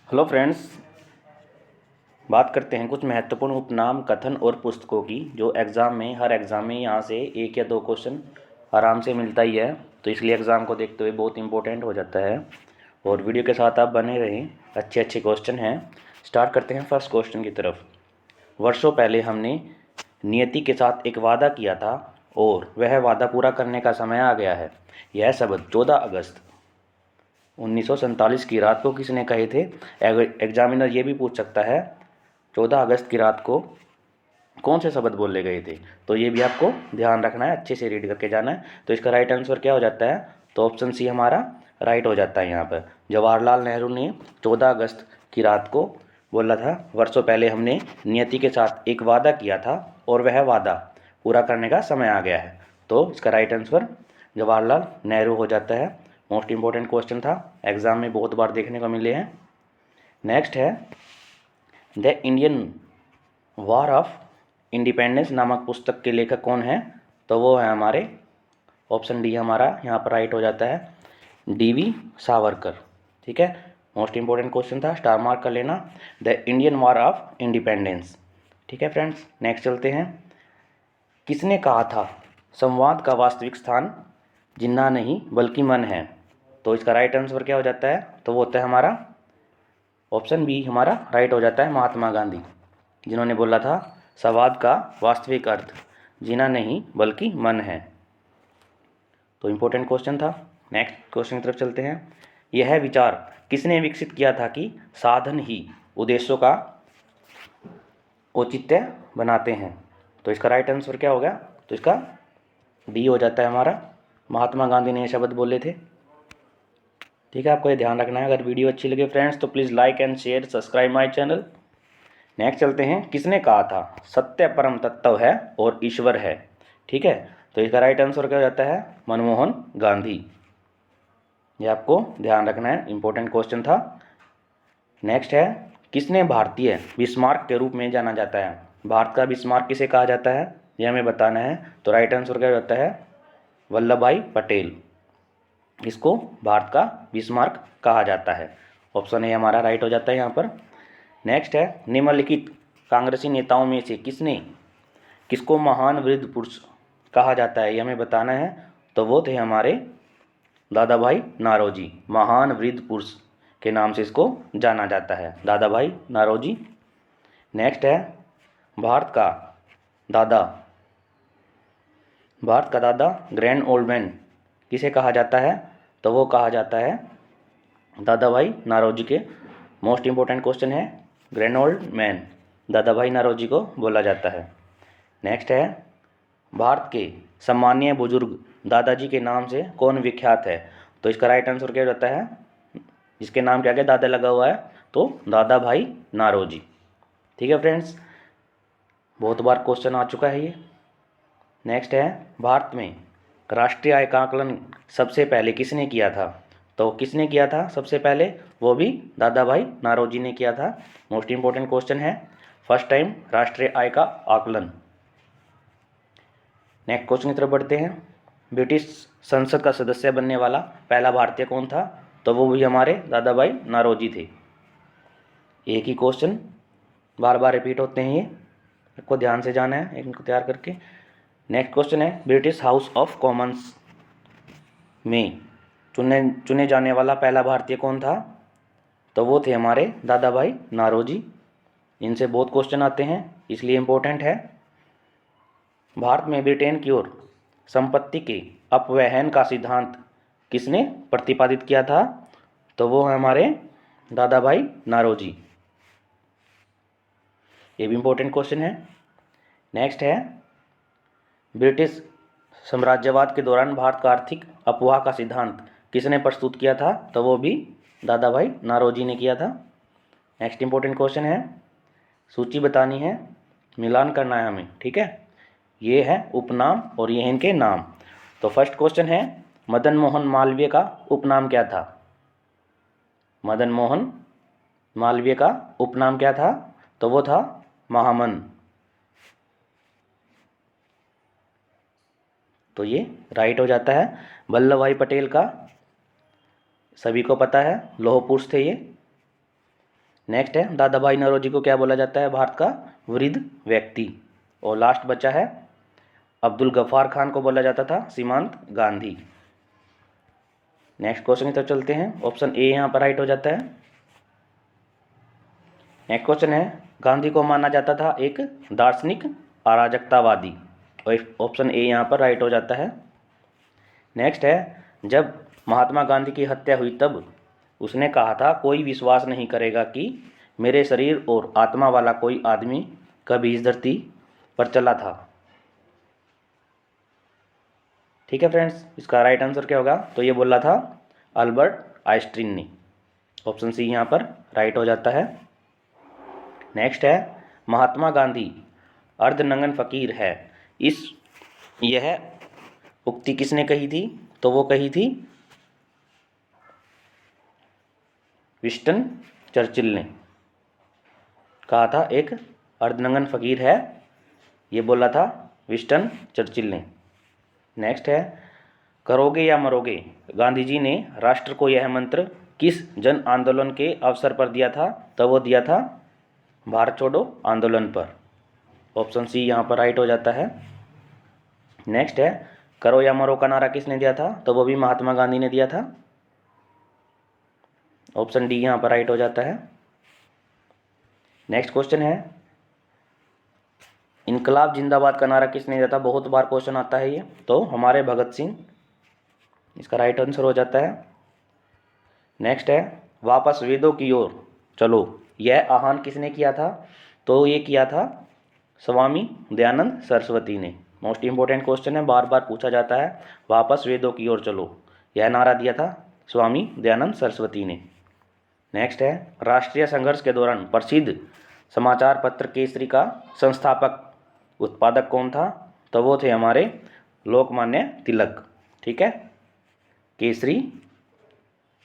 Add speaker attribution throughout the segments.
Speaker 1: Hello friends, बात करते हैं कुछ महत्वपूर्ण उपनाम, कथन और पुस्तकों की जो हर एग्ज़ाम में यहाँ से एक या दो क्वेश्चन आराम से मिलता ही है। तो इसलिए एग्ज़ाम को देखते हुए बहुत इंपॉर्टेंट हो जाता है और वीडियो के साथ आप बने रहें। अच्छे अच्छे क्वेश्चन हैं। स्टार्ट करते हैं फर्स्ट क्वेश्चन की तरफ। वर्षों पहले हमने नियति के साथ एक वादा किया था और वह वादा पूरा करने का समय आ गया है। यह शब्द 14 अगस्त 1947 की रात को किसने कहे थे? एग्जामिनर ये भी पूछ सकता है 14 अगस्त की रात को कौन से शब्द बोले गए थे। तो ये भी आपको ध्यान रखना है, अच्छे से रीड करके जाना है। तो इसका राइट आंसर क्या हो जाता है? तो ऑप्शन सी हमारा राइट हो जाता है। यहाँ पर जवाहरलाल नेहरू ने 14 अगस्त की रात को बोला था, वर्षों पहले हमने नियति के साथ एक वादा किया था और वह वादा पूरा करने का समय आ गया है। तो इसका राइट आंसर जवाहरलाल नेहरू हो जाता है। मोस्ट इंपॉर्टेंट क्वेश्चन था, एग्जाम में बहुत बार देखने को मिले हैं। नेक्स्ट है the Indian war of independence नामक पुस्तक के लेखक कौन है? तो वो है हमारे ऑप्शन डी हमारा यहाँ पर राइट हो जाता है, डीवी सावरकर। ठीक है, मोस्ट इंपॉर्टेंट क्वेश्चन था, स्टार मार्क कर लेना, the Indian war of independence. ठीक है फ्रेंड्स, नेक्स्ट चलते हैं। किसने कहा था संवाद का वास्तविक स्थान जिन्ना नहीं बल्कि मन है? तो इसका राइट आंसर क्या हो जाता है? तो वो होता है हमारा ऑप्शन बी हमारा राइट हो जाता है, महात्मा गांधी, जिन्होंने बोला था संवाद का वास्तविक अर्थ जीना नहीं बल्कि मन है। तो इम्पोर्टेंट क्वेश्चन था। नेक्स्ट क्वेश्चन की तरफ चलते हैं। यह विचार किसने विकसित किया था कि साधन ही उद्देश्यों का औचित्य बनाते हैं? तो इसका राइट आंसर क्या होगा? तो इसका डी हो जाता है हमारा, महात्मा गांधी ने ये शब्द बोले थे। ठीक है, आपको ये ध्यान रखना है। अगर वीडियो अच्छी लगे फ्रेंड्स तो please like and share, subscribe my channel. Next चलते हैं। किसने कहा था सत्य परम तत्व है और ईश्वर है? ठीक है, तो इसका राइट आंसर क्या हो जाता है? मनमोहन गांधी। ये आपको ध्यान रखना है, इंपॉर्टेंट क्वेश्चन था। नेक्स्ट है, किसने भारतीय बिस्मार्क के रूप में जाना जाता है? भारत का बिस्मार्क किसे कहा जाता है, ये हमें बताना है। तो राइट आंसर क्या हो जाता है? वल्लभ भाई पटेल। इसको भारत का बिस्मार्क कहा जाता है। ऑप्शन ए हमारा राइट हो जाता है यहाँ पर। नेक्स्ट है, निम्नलिखित कांग्रेसी नेताओं में से किसको महान वृद्ध पुरुष कहा जाता है, ये हमें बताना है। तो वो थे हमारे दादा भाई नारोजी। महान वृद्ध पुरुष के नाम से इसको जाना जाता है, दादा भाई नारोजी। नेक्स्ट है, भारत का दादा ग्रैंड ओल्ड मैन किसे कहा जाता है? तो वो कहा जाता है दादा भाई नारोजी के। मोस्ट इंपॉर्टेंट क्वेश्चन है, ग्रैंड ओल्ड मैन दादा भाई नारोजी को बोला जाता है। नेक्स्ट है, भारत के सम्मानीय बुजुर्ग दादाजी के नाम से कौन विख्यात है? तो इसका राइट आंसर क्या हो जाता है? जिसके नाम के आगे दादा लगा हुआ है, तो दादा भाई नारोजी। ठीक है फ्रेंड्स, बहुत बार क्वेश्चन आ चुका है ये। नेक्स्ट है, भारत में राष्ट्रीय आय का आकलन सबसे पहले किसने किया था? तो किसने किया था सबसे पहले? वो भी दादा भाई नारोजी ने किया था। मोस्ट इंपॉर्टेंट क्वेश्चन है, फर्स्ट टाइम राष्ट्रीय आय का आकलन। नेक्स्ट क्वेश्चन की तरफ बढ़ते हैं। ब्रिटिश संसद का सदस्य बनने वाला पहला भारतीय कौन था? तो वो भी हमारे दादा भाई नारोजी थे। एक ही क्वेश्चन बार बार रिपीट होते हैं, ये आपको ध्यान से जाना है इनको तैयार करके। नेक्स्ट क्वेश्चन है, ब्रिटिश हाउस ऑफ कॉमन्स में चुने जाने वाला पहला भारतीय कौन था? तो वो थे हमारे दादा भाई नारोजी। इनसे बहुत क्वेश्चन आते हैं, इसलिए इम्पोर्टेंट है। भारत में ब्रिटेन की ओर संपत्ति के अपवहन का सिद्धांत किसने प्रतिपादित किया था? तो वो है हमारे दादा भाई नारोजी। ये भी इम्पोर्टेंट क्वेश्चन है। नेक्स्ट है, ब्रिटिश साम्राज्यवाद के दौरान भारत का आर्थिक अफवाह का सिद्धांत किसने प्रस्तुत किया था? तो वो भी दादा भाई नारोजी ने किया था। नेक्स्ट इंपॉर्टेंट क्वेश्चन है, सूची बतानी है, मिलान करना है हमें। ठीक है, ये है उपनाम और ये हैं इनके नाम। तो फर्स्ट क्वेश्चन है, मदन मोहन मालवीय का उपनाम क्या था? मदन मोहन मालवीय का उपनाम क्या था? तो वो था महामन। तो ये राइट हो जाता है। वल्लभ भाई पटेल का सभी को पता है, लौह पुरुष थे ये। नेक्स्ट है दादा भाई नौरोजी को क्या बोला जाता है? भारत का वृद्ध व्यक्ति। और लास्ट बचा है अब्दुल गफ्फार खान को बोला जाता था सीमांत गांधी। नेक्स्ट क्वेश्चन की तरफ चलते हैं। ऑप्शन ए यहाँ पर राइट हो जाता है। नेक्स्ट क्वेश्चन है गांधी को माना जाता था एक दार्शनिक अराजकतावादी। ऑप्शन ए यहाँ पर राइट हो जाता है। नेक्स्ट है जब महात्मा गांधी की हत्या हुई तब उसने कहा था कोई विश्वास नहीं करेगा कि मेरे शरीर और आत्मा वाला कोई आदमी कभी इस धरती पर चला था। ठीक है फ्रेंड्स, इसका राइट आंसर क्या होगा? तो ये बोला था अल्बर्ट आइंस्टीन ने। ऑप्शन सी यहाँ पर राइट हो जाता है। नेक्स्ट है महात्मा गांधी अर्धनंगन फकीर है, यह उक्ति किसने कही थी? तो वो कही थी विंस्टन चर्चिल ने कहा था एक अर्धनंगन फकीर है, ये बोला था विंस्टन चर्चिल ने। नेक्स्ट है करोगे या मरोगे, गांधी जी ने राष्ट्र को यह मंत्र किस जन आंदोलन के अवसर पर दिया था? तो वो दिया था भारत छोड़ो आंदोलन पर। ऑप्शन सी यहाँ पर राइट हो जाता है। नेक्स्ट है करो या मरो का नारा किसने दिया था? तो वो भी महात्मा गांधी ने दिया था। ऑप्शन डी यहाँ पर राइट हो जाता है। नेक्स्ट क्वेश्चन है इनकलाब जिंदाबाद का नारा किसने दिया था? बहुत बार क्वेश्चन आता है ये, तो हमारे भगत सिंह, इसका राइट आंसर हो जाता है। नेक्स्ट है वापस वेदों की ओर चलो, यह आह्वान किसने किया था? तो ये किया था स्वामी दयानंद सरस्वती ने। मोस्ट इंपॉर्टेंट क्वेश्चन है, बार बार पूछा जाता है। वापस वेदों की ओर चलो, यह नारा दिया था स्वामी दयानंद सरस्वती ने। नेक्स्ट है राष्ट्रीय संघर्ष के दौरान प्रसिद्ध समाचार पत्र केसरी का संस्थापक उत्पादक कौन था? तो वो थे हमारे लोकमान्य तिलक। ठीक है, केसरी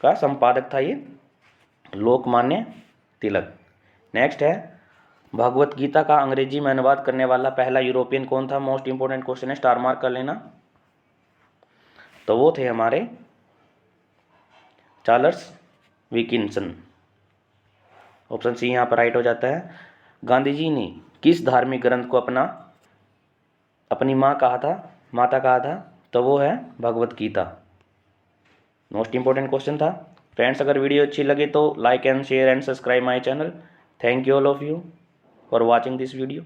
Speaker 1: का संपादक था ये लोकमान्य तिलक। नेक्स्ट है भगवत गीता का अंग्रेजी में अनुवाद करने वाला पहला यूरोपियन कौन था? मोस्ट इंपोर्टेंट क्वेश्चन है, स्टार मार्क कर लेना। तो वो थे हमारे चार्ल्स विकिंसन। ऑप्शन सी यहाँ पर राइट हो जाता है। गांधी जी ने किस धार्मिक ग्रंथ को अपनी माता कहा था? तो वो है Bhagavad Gita. Most important question था। फ्रेंड्स, अगर वीडियो अच्छी लगे तो like and share and subscribe my channel. Thank you all of you for watching this video.